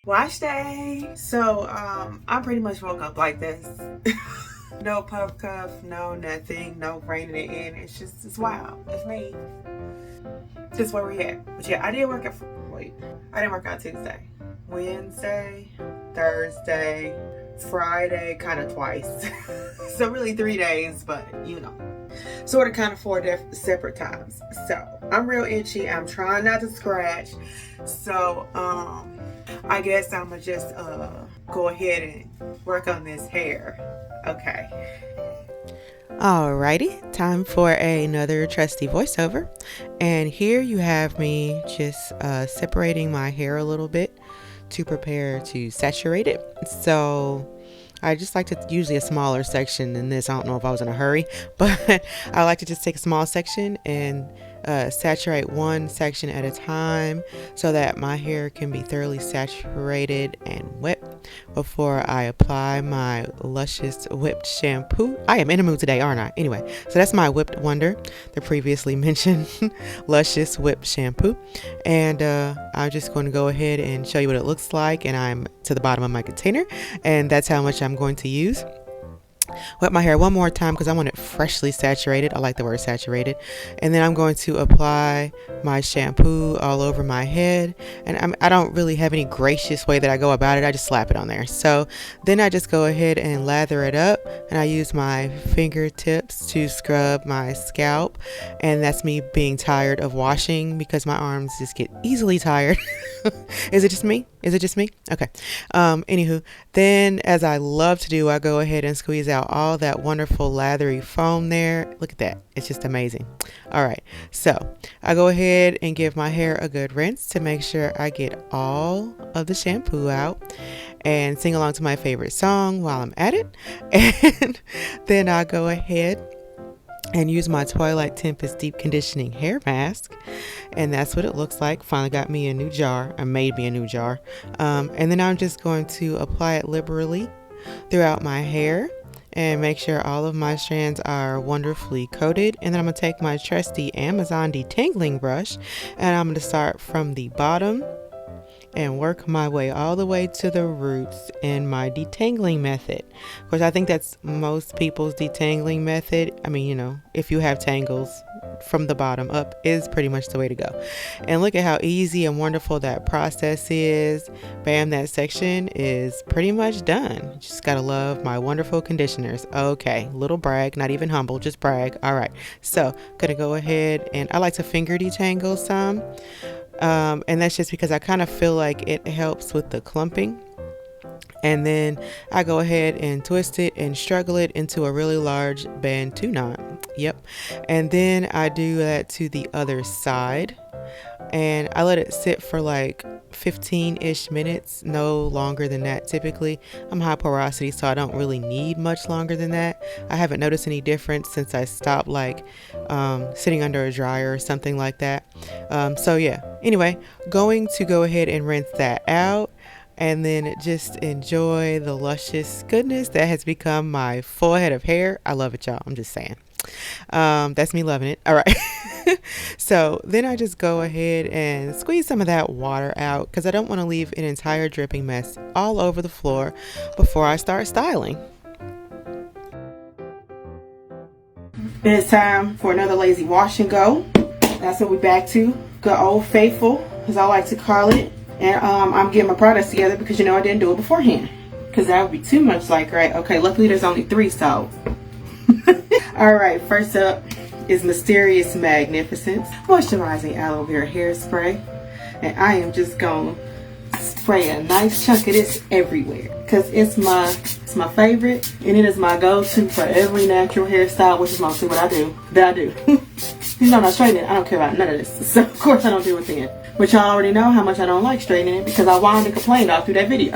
Wash day. So I pretty much woke up like this. No puff cuff, no nothing, no reining it in. It's wild. It's me. Just where we at. But yeah, I didn't work out Tuesday, Wednesday, Thursday, Friday, kind of twice. So really 3 days, but you know, sort of kind of 4 separate times. So I'm real itchy. I'm trying not to scratch. So I guess I'm gonna just go ahead and work on this hair. Okay. Alrighty, time for another trusty voiceover. And here you have me just separating my hair a little bit to prepare to saturate it. So I just like to usually a smaller section than this. I don't know if I was in a hurry, but I like to just take a small section and saturate one section at a time so that my hair can be thoroughly saturated and wet before I apply my luscious whipped shampoo. I am in a mood today, aren't I? Anyway, so that's my Whipped Wonder, the previously mentioned luscious whipped shampoo. And I'm just going to go ahead and show you what it looks like. And I'm to the bottom of my container, and that's how much I'm going to use. Wet my hair one more time because I want it freshly saturated. I like the word saturated. And then I'm going to apply my shampoo all over my head. And I don't really have any gracious way that I go about it. I just slap it on there. So then I just go ahead and lather it up. And I use my fingertips to scrub my scalp. And that's me being tired of washing because my arms just get easily tired. Is it just me? Okay. Anywho, then as I love to do, I go ahead and squeeze out all that wonderful lathery foam there. Look at that. It's just amazing. All right. So I go ahead and give my hair a good rinse to make sure I get all of the shampoo out and sing along to my favorite song while I'm at it. And then I go ahead and use my Twilight Tempest Deep Conditioning Hair Mask. And that's what it looks like. Finally got me a new jar. I made me a new jar. And then I'm just going to apply it liberally throughout my hair and make sure all of my strands are wonderfully coated. And then I'm going to take my trusty Amazon detangling brush and I'm going to start from the bottom and work my way all the way to the roots in my detangling method. Of course, I think that's most people's detangling method. I mean, you know, if you have tangles, from the bottom up is pretty much the way to go. And look at how easy and wonderful that process is. Bam, that section is pretty much done. Just gotta love my wonderful conditioners. Okay, little brag, not even humble, just brag. All right, so gonna go ahead and I like to finger detangle some. And that's just because I kind of feel like it helps with the clumping. And then I go ahead and twist it and struggle it into a really large bantu knot. Yep. And then I do that to the other side. And I let it sit for like 15-ish minutes, no longer than that typically. I'm high porosity, so I don't really need much longer than that. I haven't noticed any difference since I stopped like sitting under a dryer or something like that. So yeah, anyway, going to go ahead and rinse that out. And then just enjoy the luscious goodness that has become my full head of hair. I love it, y'all. I'm just saying. That's me loving it. All right. So then I just go ahead and squeeze some of that water out because I don't want to leave an entire dripping mess all over the floor before I start styling. It's time for another lazy wash and go. That's what we're back to. Good old faithful, as I like to call it. And I'm getting my products together because, you know, I didn't do it beforehand. Because that would be too much like, right? Okay, luckily there's only 3, so. Alright, first up is Mysterious Magnificence Moisturizing Aloe Vera Hairspray. And I am just going to spray a nice chunk of this everywhere. Because it's my favorite. And it is my go-to for every natural hairstyle, which is mostly what I do. You know, I'm not straightening it. I don't care about none of this. So, of course, I don't do it then. But y'all already know how much I don't like straightening it because I whined and complained all through that video.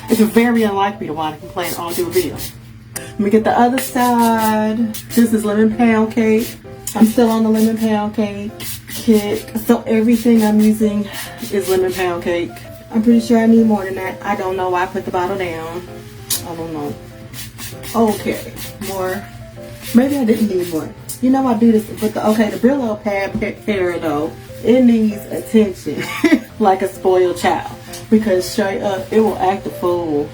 It's very unlike me to whine and complain all through a video. Let me get the other side. This is lemon pound cake. I'm still on the lemon pound cake kick. So everything I'm using is lemon pound cake. I'm pretty sure I need more than that. I don't know why I put the bottle down. I don't know. Okay, more. Maybe I didn't need more. You know I do this, but the Brillo pad hair though, it needs attention like a spoiled child. because it will act a fool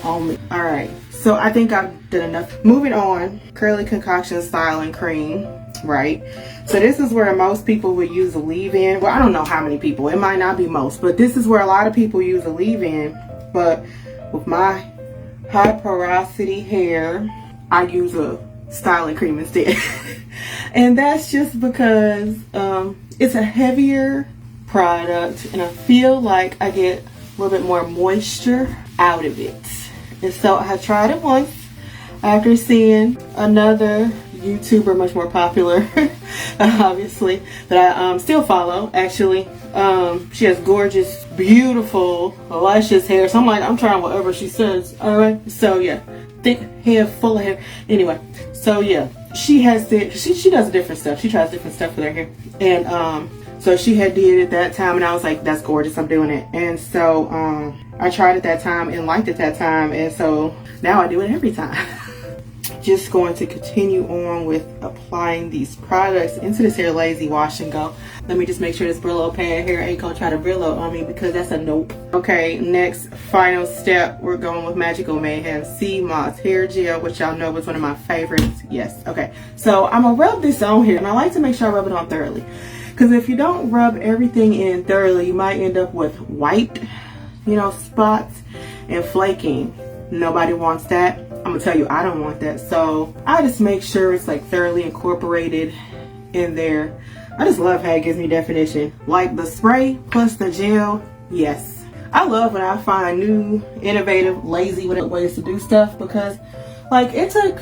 on me. All right, so I think I've done enough. Moving on, curly concoction styling cream, right? So this is where most people would use a leave-in. Well, I don't know how many people, it might not be most, but this is where a lot of people use a leave-in. But with my high porosity hair, I use a styling cream instead. And that's just because it's a heavier product, and I feel like I get a little bit more moisture out of it. And so I tried it once after seeing another YouTuber, much more popular obviously, that I still follow actually. She has gorgeous, beautiful, luscious hair, so I'm like, I'm trying whatever she says. All right, so yeah, thick hair, full of hair. Anyway, so yeah, she has she does different stuff. She tries different stuff with her hair, and so she had did it that time, and I was like, that's gorgeous, I'm doing it. And so I tried it that time and liked it that time, and so now I do it every time. Just going to continue on with applying these products into this hair lazy wash and go. Let me just make sure this Brillo pad hair ain't gonna try to Brillo on me, because that's a nope. Okay, next final step, we're going with Magical Mayhem Sea Moss hair gel, which y'all know was one of my favorites. Yes, okay, so I'm gonna rub this on here, and I like to make sure I rub it on thoroughly, because if you don't rub everything in thoroughly, you might end up with white, spots and flaking. Nobody wants that. I'm gonna tell you, I don't want that. So I just make sure it's like thoroughly incorporated in there. I just love how it gives me definition. Like the spray plus the gel, yes. I love when I find new, innovative, lazy ways to do stuff, because like it took,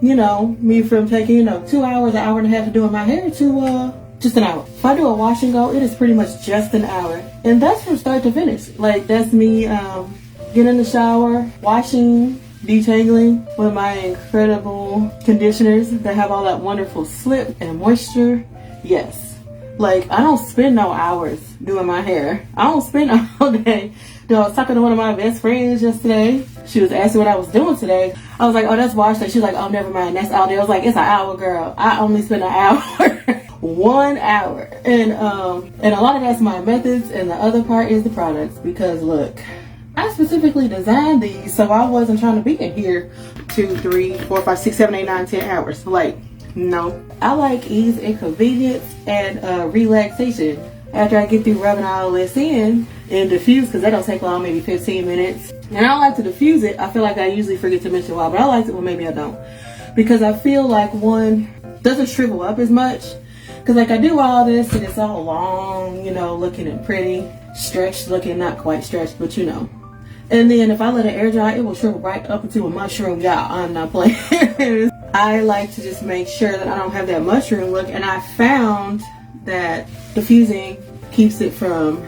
me from taking, 2 hours, an hour and a half to doing my hair to just an hour. If I do a wash and go, it is pretty much just an hour. And that's from start to finish. Like that's me getting in the shower, washing, detangling with my incredible conditioners that have all that wonderful slip and moisture. Yes, like I don't spend no hours doing my hair. I don't spend all day. I was talking to one of my best friends yesterday. She was asking what I was doing today. I was like, oh, that's wash day. She was like, oh, never mind, that's all day. I was like, it's an hour, girl. I only spend an hour. 1 hour. And a lot of that's my methods, and the other part is the products, because look, I specifically designed these so I wasn't trying to be in here 2, 3, 4, 5, 6, 7, 8, 9, 10 hours. Like, no. I like ease and convenience and relaxation. After I get through rubbing all this in and diffuse, because that don't take long, maybe 15 minutes. And I like to diffuse it. I feel like I usually forget to mention why, but I like it when maybe I don't. Because I feel like one doesn't shrivel up as much. Because like I do all this and it's all long, looking and pretty. Stretched looking, not quite stretched, but And then if I let it air dry, it will shrivel right up into a mushroom. Yeah, I'm not playing. I like to just make sure that I don't have that mushroom look. And I found that diffusing keeps it from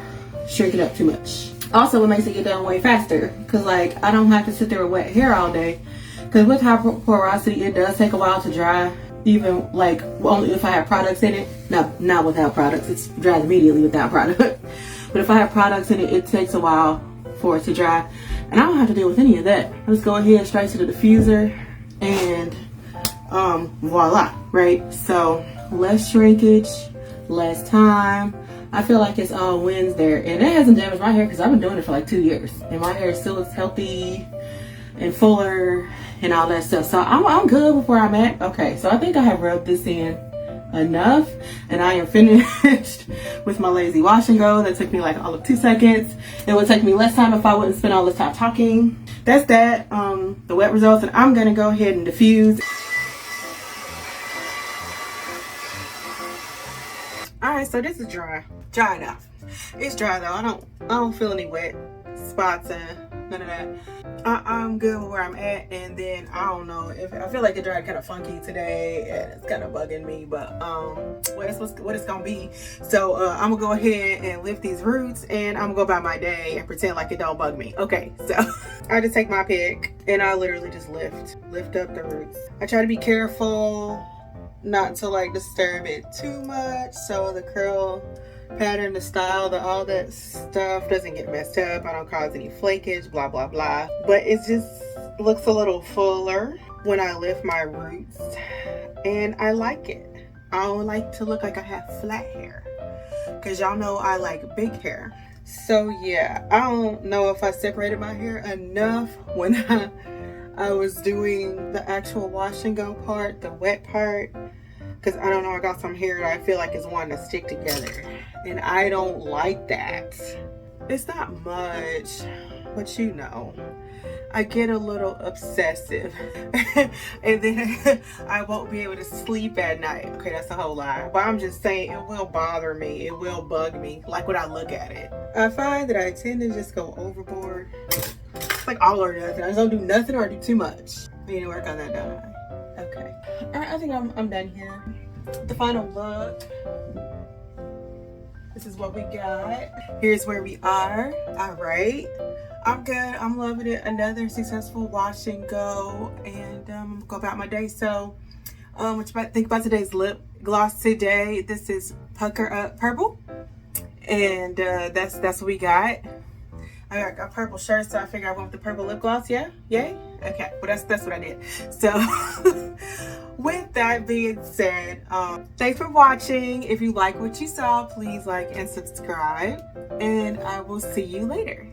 shrinking up too much. Also, it makes it get done way faster. Because like, I don't have to sit there with wet hair all day. Because with high porosity, it does take a while to dry. Even like, only if I have products in it. No, not without products. It's dries immediately without product. But if I have products in it, it takes a while for it to dry, and I don't have to deal with any of that. I just go ahead straight to the diffuser, and voila, right? So less shrinkage, less time. I feel like it's all wins there, and it hasn't damaged my hair because I've been doing it for like 2 years, and my hair still looks healthy and fuller and all that stuff. So I'm good with where I'm at. Okay, so I think I have rubbed this in enough, and I am finished with my lazy wash and go. That took me like all of 2 seconds. It would take me less time if I wouldn't spend all this time talking. That's that, the wet results, and I'm gonna go ahead and diffuse. All right, so this is dry enough. It's dry though. I don't feel any wet spots and none of that. I'm good with where I'm at, and then I don't know if I feel like it dried kind of funky today, and it's kind of bugging me, but what it's gonna be. So I'm gonna go ahead and lift these roots, and I'm gonna go by my day and pretend like it don't bug me. Okay, so I just take my pick and I literally just lift up the roots. I try to be careful not to like disturb it too much, so the curl pattern, the style, all that stuff doesn't get messed up. I don't cause any flakage, blah blah blah. But it just looks a little fuller when I lift my roots, and I like it. I don't like to look like I have flat hair, because y'all know I like big hair. So yeah, I don't know if I separated my hair enough when I was doing the actual wash and go part, the wet part, because I don't know, I got some hair that I feel like is wanting to stick together, and I don't like that. It's not much, but you know, I get a little obsessive and then I won't be able to sleep at night. Okay, that's a whole lie. But I'm just saying it will bother me. It will bug me. Like when I look at it. I find that I tend to just go overboard. It's like all or nothing. I just don't do nothing or I do too much. I need to work on that, don't I? Okay. Alright, I think I'm done here. The final look. This is what we got. Here's where we are. Alright. I'm good. I'm loving it. Another successful wash and go, and go about my day. So, what you think about today's lip gloss today? This is Pucker Up Purple, and that's what we got. I got a purple shirt, so I figured I went with the purple lip gloss. Yeah, yay. Okay, well that's what I did. So, with that being said, thanks for watching. If you like what you saw, please like and subscribe, and I will see you later.